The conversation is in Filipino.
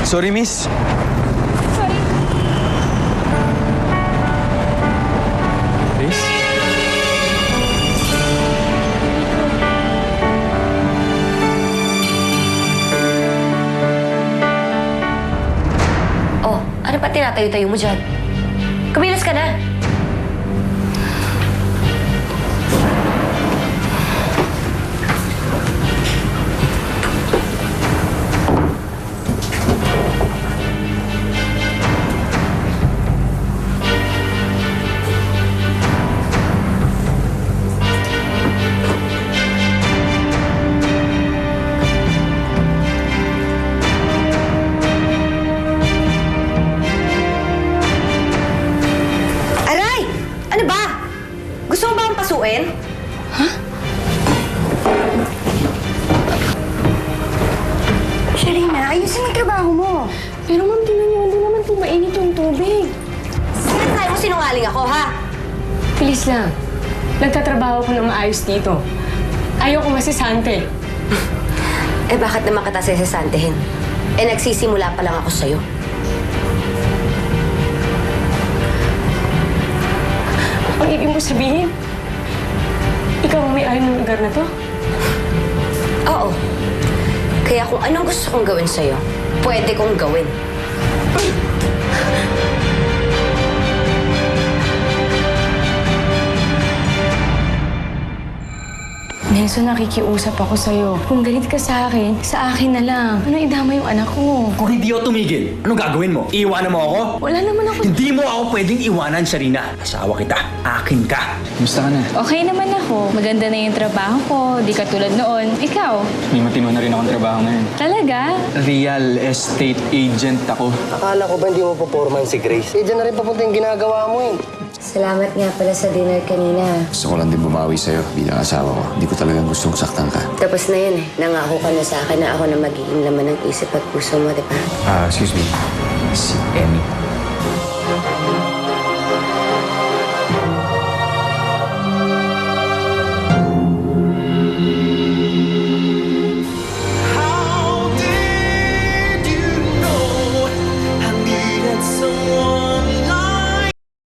Sorry, miss. Sorry. Miss? Oh, ano pa tinatayo-tayo mo dyan? Kumilos ka na. Aray! Ano ba? Gusto mo ba akong pasuin? Sharina, ayusin mo yung trabaho mo. Pero ma'am, tingnan niyo, hindi naman po mainit yung tubig. Sinasabi mo sinungaling ako, ha? Please lang. Nagtatrabaho ko ng maayos dito. Ayaw ko masisante. Eh, bakit naman kita sesesantehin? Eh, nagsisimula pa lang ako sa'yo. Ang ibig mo sabihin, ikaw ang may-ari ng lugar na to? Oo. Kaya kung anong gusto kong gawin sa'yo, pwede kong gawin. Nelson, nakikiusap ako sa'yo. Kung galit ka sa akin na lang. Ano idama yung anak ko? Kung hindi ako tumigil, anong gagawin mo? Iiwanan mo ako? Wala naman ako. Hindi mo ako pwedeng iwanan, Sharina. Asawa kita. Akin ka. Kumusta ka na? Okay naman ako. Maganda na yung trabaho ko. Di katulad noon. Ikaw? May matino na rin akong trabaho ngayon. Talaga? Real estate agent ako. Akala ko ba hindi mo puporman si Grace? Eh, dyan na rin papunta yung ginagawa mo eh. Salamat nga pala sa dinner kanina. Gusto ko lang din bumawi sa'yo bilang asawa ko. Hindi ko talagang gustong saktan ka. Tapos na yun eh. Nangako ka na sa akin na ako na magiging laman ng isip at puso mo, di ba? Excuse me. Si Emmy.